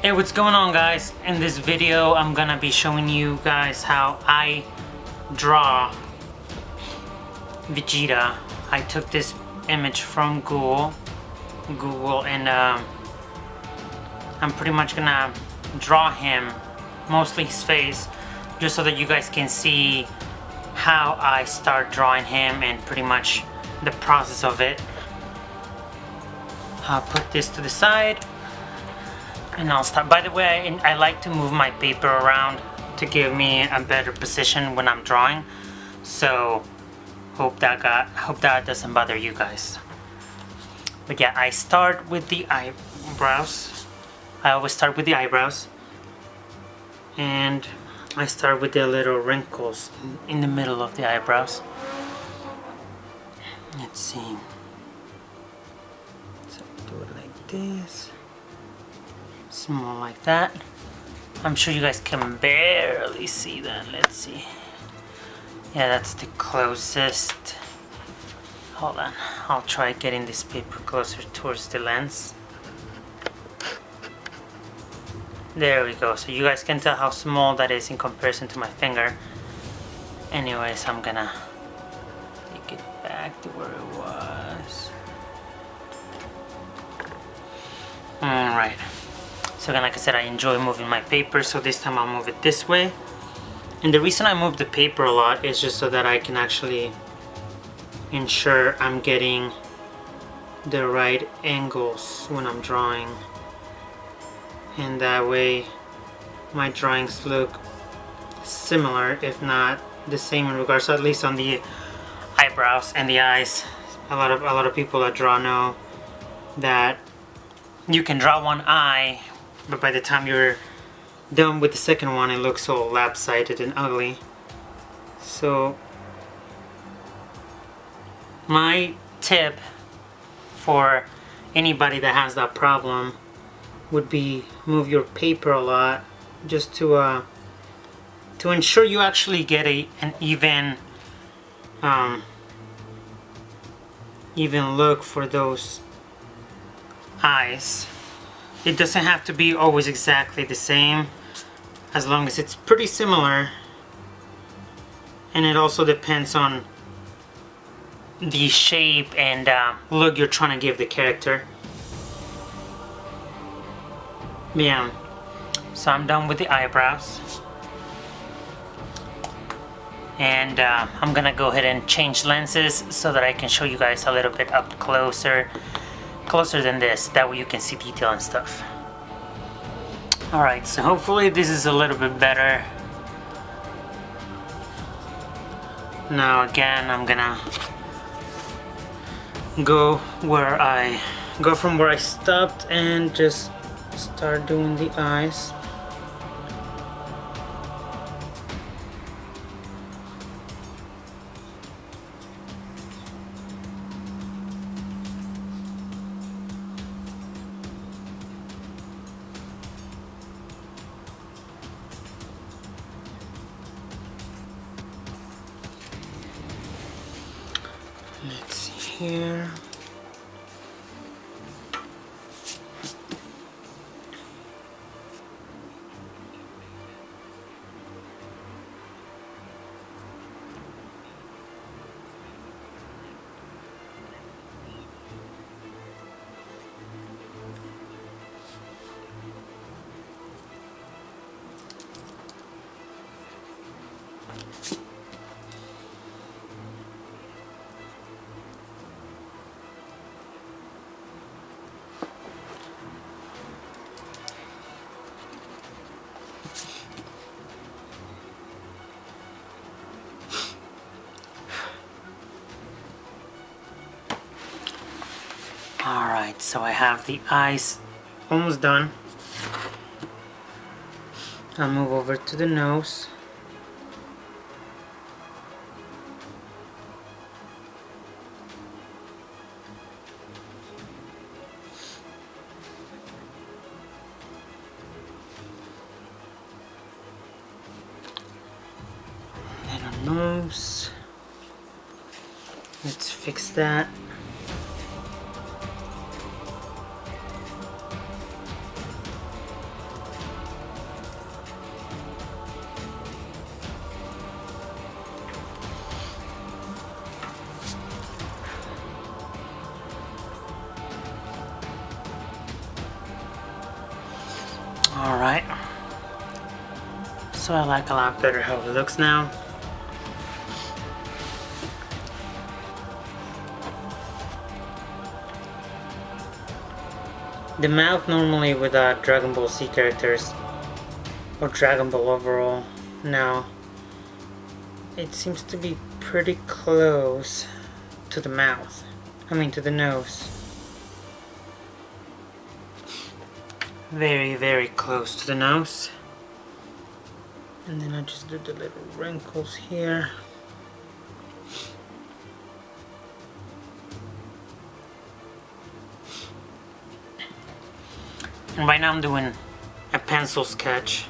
Hey, what's going on, guys? In this video I'm gonna be showing you guys how I draw Vegeta. I took this image from Google and I'm pretty much gonna draw him, mostly his face, just so that you guys can see how I start drawing him and pretty much the process of it. I'll put this to the side and I'll start. By the way, I like to move my paper around to give me a better position when I'm drawing, so hope that doesn't bother you guys. But yeah, I start with the eyebrows. I always start with the eyebrows, and I start with the little wrinkles in the middle of the eyebrows. Let's see. So do it like this. Small like that. I'm sure you guys can barely see that. Let's see. Yeah, that's the closest. Hold on. I'll try getting this paper closer towards the lens. There we go. So you guys can tell how small that is in comparison to my finger. Anyways, I'm gonna take it back to where it was. Alright. So again, like I said, I enjoy moving my paper, so this time I'll move it this way. And the reason I move the paper a lot is just so that I can actually ensure I'm getting the right angles when I'm drawing. And that way my drawings look similar, if not the same in regards, so at least on the eyebrows and the eyes. A lot of people that draw know that you can draw one eye, but by the time you're done with the second one, it looks all lopsided and ugly. So my tip for anybody that has that problem would be move your paper a lot, just to ensure you actually get an even look for those eyes. It doesn't have to be always exactly the same, as long as it's pretty similar, and it also depends on the shape and look you're trying to give the character. Yeah, so I'm done with the eyebrows, and I'm gonna go ahead and change lenses so that I can show you guys a little bit up closer than this, that way you can see detail and stuff. Alright, so hopefully this is a little bit better. Now again, I'm gonna go from where I stopped and just start doing the eyes. Let's see here. Alright, so I have the eyes almost done. I'll move over to the nose. Little nose. Let's fix that. Alright. So I like a lot better how it looks now. The mouth normally with Dragon Ball Z characters, or Dragon Ball overall, now it seems to be pretty close to the mouth. I mean to the nose. Very, very close to the nose. And then I just do the little wrinkles here. And right now I'm doing a pencil sketch.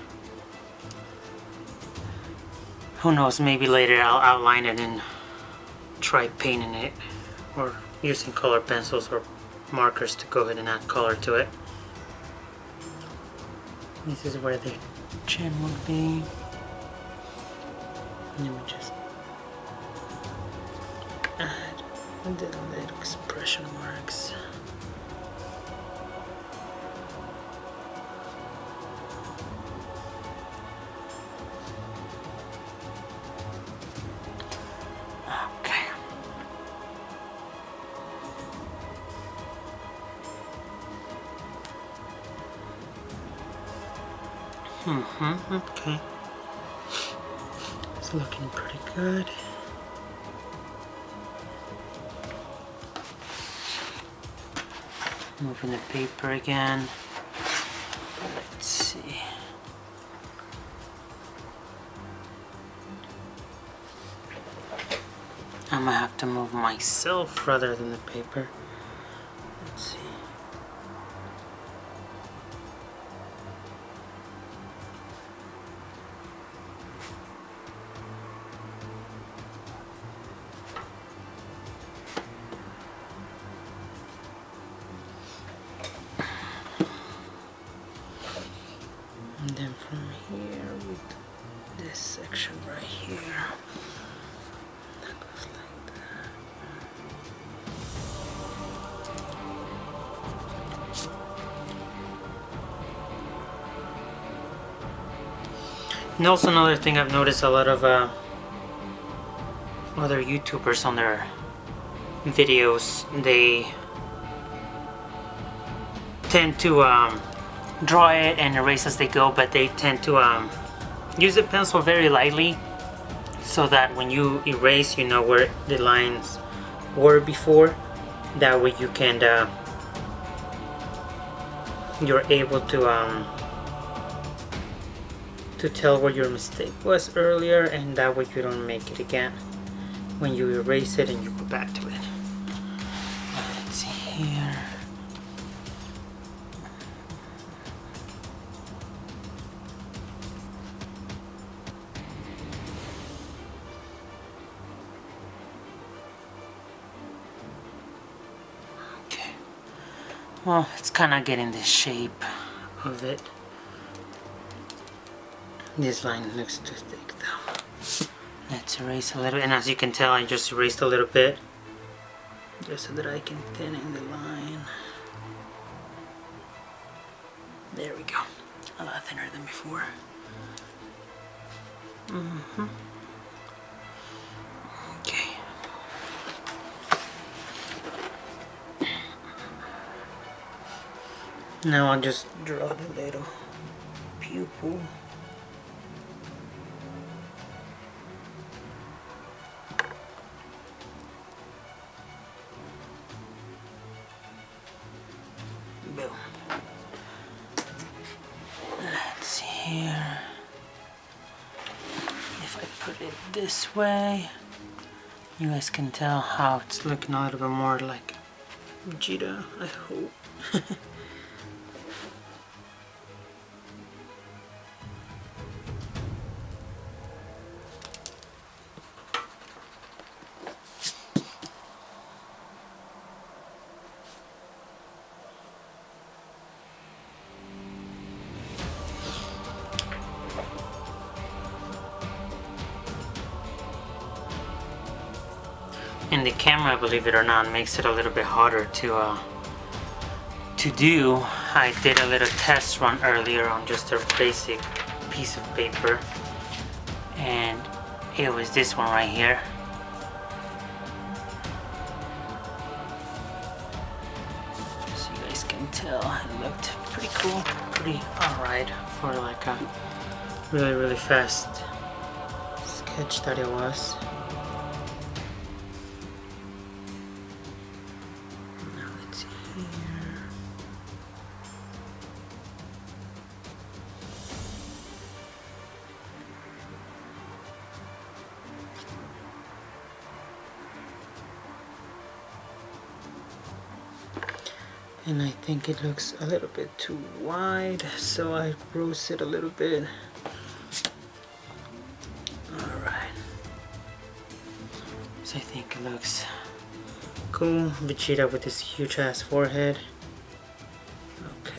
Who knows, maybe later I'll outline it and try painting it, or using color pencils or markers to go ahead and add color to it. This is where the chin would be. And then we just add the little expression marks. Okay. It's looking pretty good. Moving the paper again. Let's see. I'm gonna have to move myself rather than the paper. Let's see. And then from here with this section right here, that goes like that. And also another thing I've noticed, a lot of other YouTubers on their videos, they tend to draw it and erase as they go, but they tend to use the pencil very lightly, so that when you erase, you know where the lines were before. That way you can you're able to tell where your mistake was earlier, and that way you don't make it again when you erase it and you go back to it. Let's see here. Okay. Well, it's kind of getting the shape of it. This line looks too thick though. Let's erase a little, and as you can tell, I just erased a little bit just so that I can thin in the line. There we go. A lot thinner than before. Okay. Now I'll just draw the little pupil. Boom. Let's see here. If I put it this way, you guys can tell how it's looking a little bit more like Vegeta, I hope. And the camera, believe it or not, makes it a little bit harder to do. I did a little test run earlier on just a basic piece of paper, and it was this one right here. So you guys can tell it looked pretty cool, pretty alright for like a really fast sketch that it was. Now let's see here. And I think it looks a little bit too wide, so I rose it a little bit. Alright. So I think it looks cool. Vegeta with this huge ass forehead. Okay.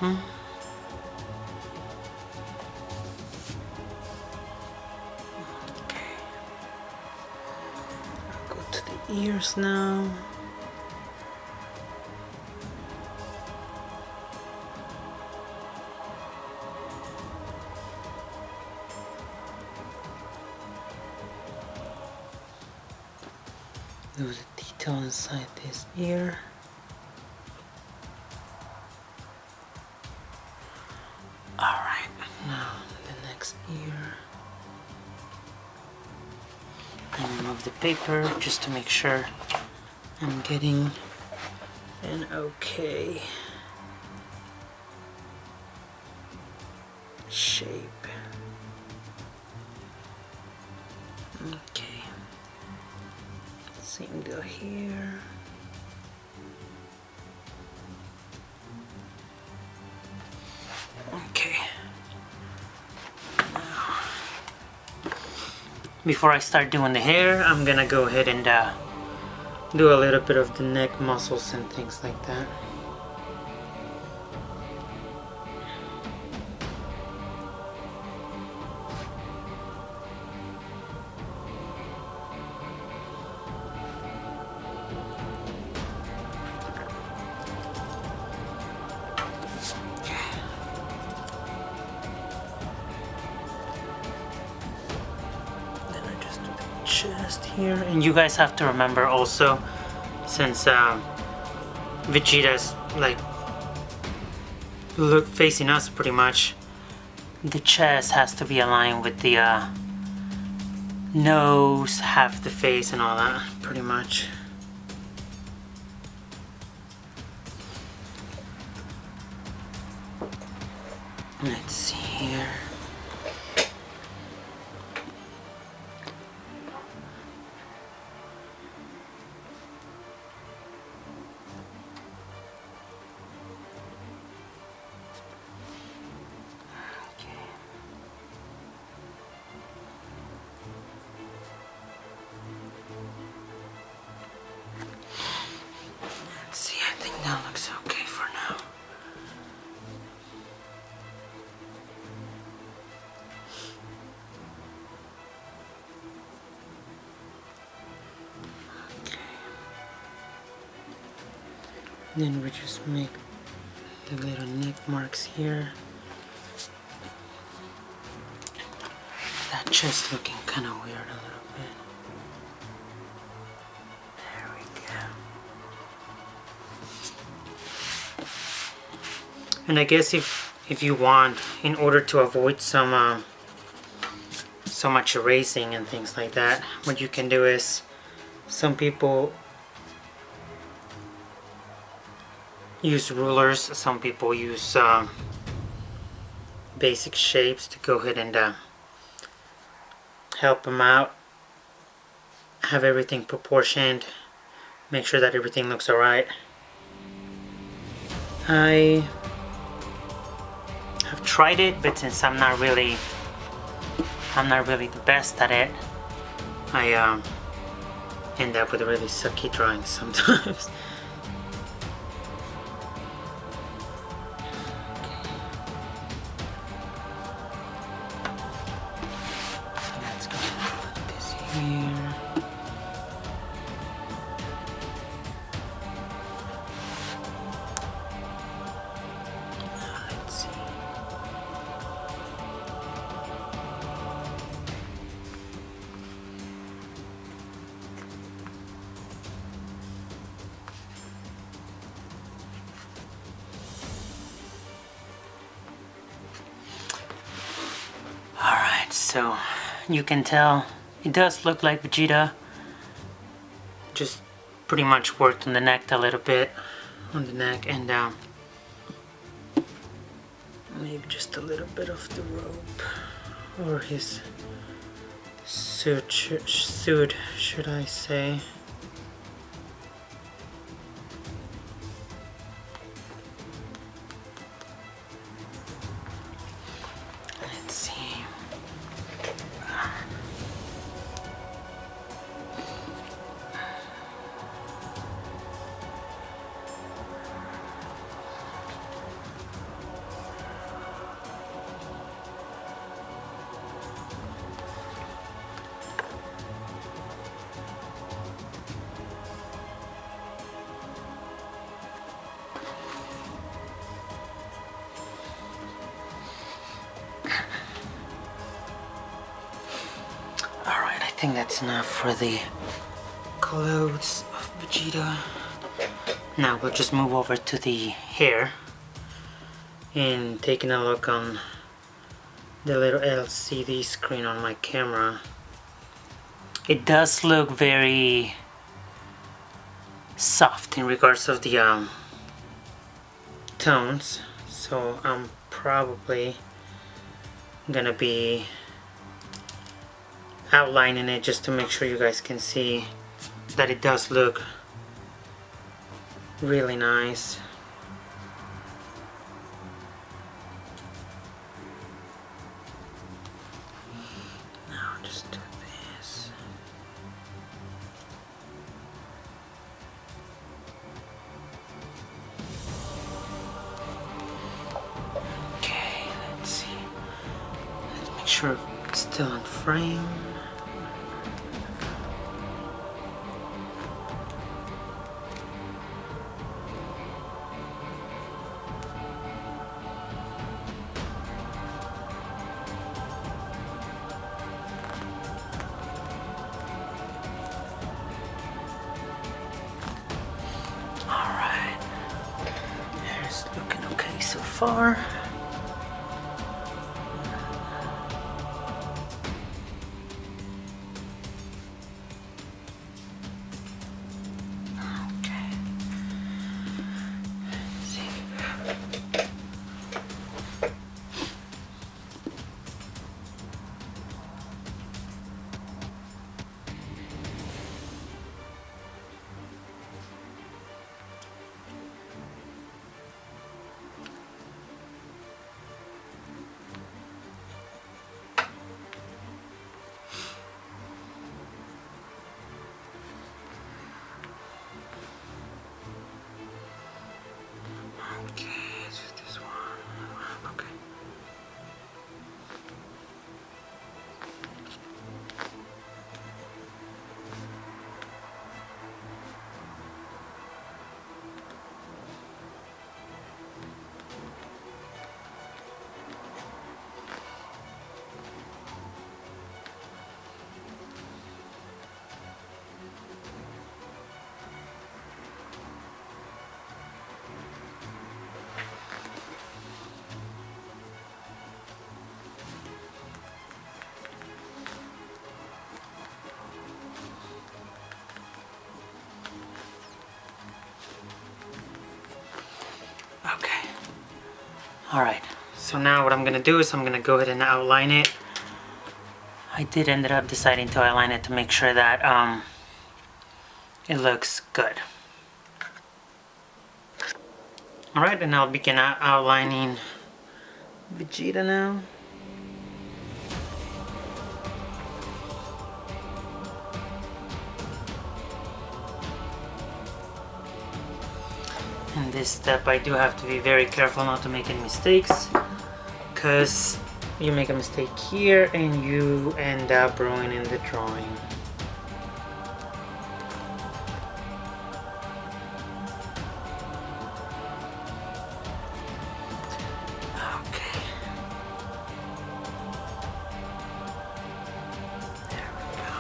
Okay. I'll go to the ears now. There's a detail inside this ear. Alright, now the next ear. I remove the paper just to make sure I'm getting an okay shape. Okay. Same deal here. Okay. Now, before I start doing the hair, I'm gonna go ahead and do a little bit of the neck muscles and things like that. Chest here, and you guys have to remember also, since Vegeta's like facing us pretty much, the chest has to be aligned with the nose, half the face, and all that pretty much. Let's see here. See, I think that looks okay for now. Okay. Then we just make the little neck marks here. That chest looking kind of weird a little bit. There we go. And I guess if you want, in order to avoid some so much erasing and things like that, what you can do is, some people use rulers, some people use basic shapes to go ahead and help them out, have everything proportioned, make sure that everything looks alright. I have tried it, but since I'm not really I'm not really the best at it. I end up with really sucky drawings sometimes. Let's go put this here. Let's see. Alright, so you can tell it does look like Vegeta. Just pretty much worked on the neck a little bit, on the neck, and maybe just a little bit of the rope, or his suit, should I say. Let's see. Alright, I think that's enough for the clothes of Vegeta. Now we'll just move over to the hair and taking a look on the little LCD screen on my camera. It does look very soft in regards of the tones, so I'm probably gonna be outlining it just to make sure you guys can see that it does look really nice. Now just do this. Okay, let's see. Let's make sure it's still in frame. Looking okay so far. Okay. Let's see. Okay. Alright, so now what I'm gonna do is I'm gonna go ahead and outline it. I did ended up deciding to outline it to make sure that it looks good. Alright, and I'll begin outlining Vegeta now. this step I do have to be very careful not to make any mistakes, because you make a mistake here and you end up ruining the drawing. Okay. There we go.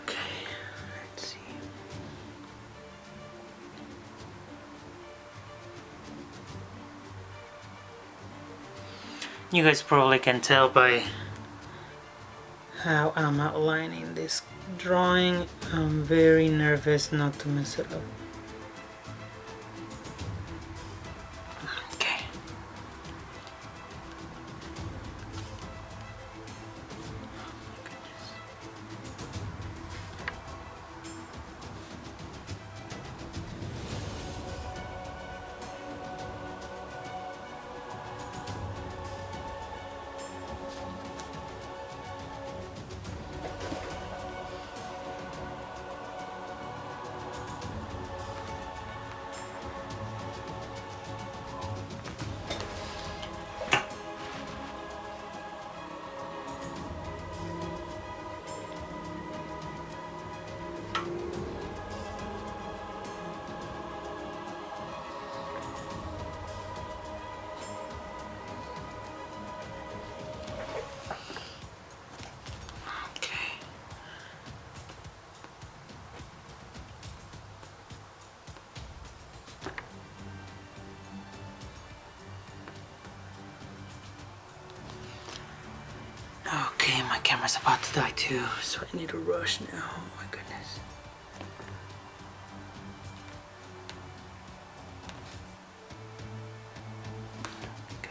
Okay, let's see. You guys probably can tell by how I'm outlining this drawing. I'm very nervous not to mess it up. Okay. Okay, my camera's about to die too, so I need to rush now. Oh my goodness. Okay.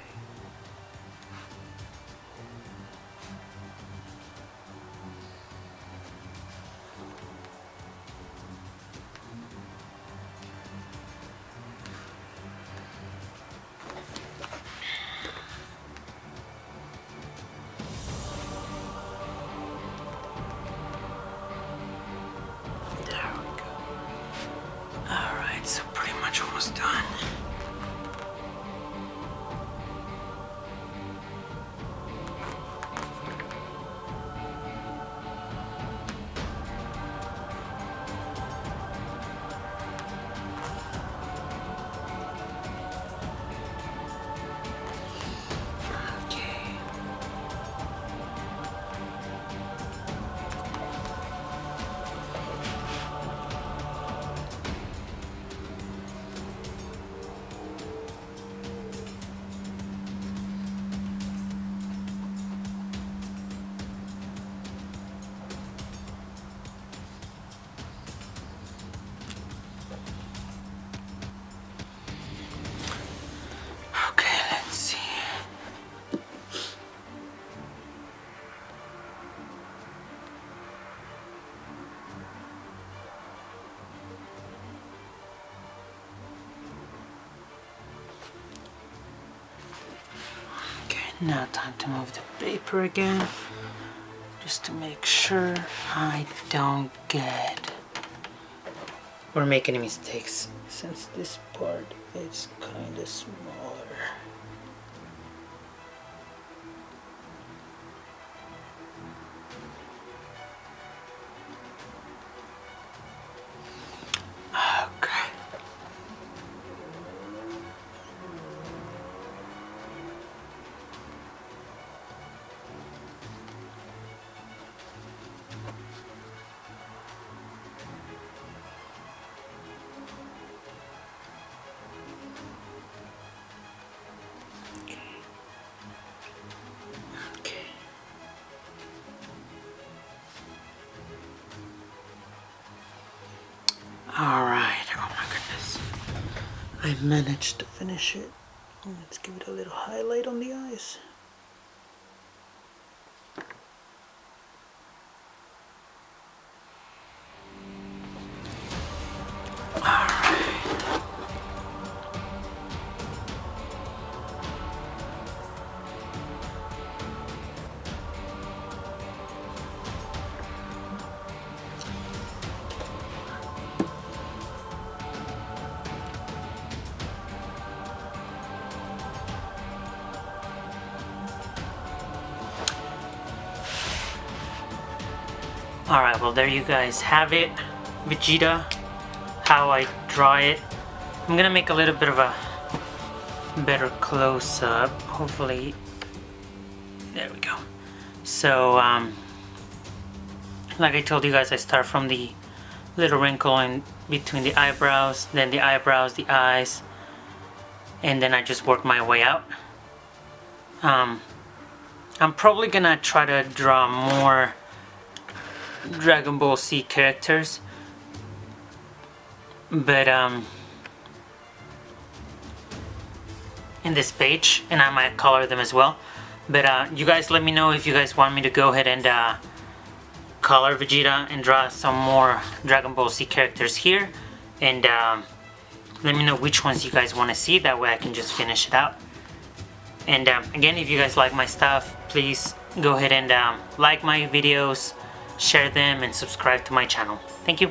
There we go. Alright, so pretty much almost done. Okay. Okay, let's see. Okay, now time to move the paper again, just to make sure I don't get or make any mistakes, since this part is kind of smaller. Okay. Okay. Alright, oh my goodness. I managed to finish it. Let's give it a little highlight on the eyes. Alright. Alright, well there you guys have it. Vegeta, how I draw it. I'm gonna make a little bit of a better close-up, hopefully. There we go. So, like I told you guys, I start from the little wrinkle in between the eyebrows, then the eyebrows, the eyes, and then I just work my way out. I'm probably gonna try to draw more Dragon Ball Z characters, but in this page, and I might color them as well. But you guys let me know if you guys want me to go ahead and color Vegeta and draw some more Dragon Ball Z characters here, and let me know which ones you guys want to see, that way I can just finish it out. And again, if you guys like my stuff, please go ahead and like my videos, share them, and subscribe to my channel. Thank you.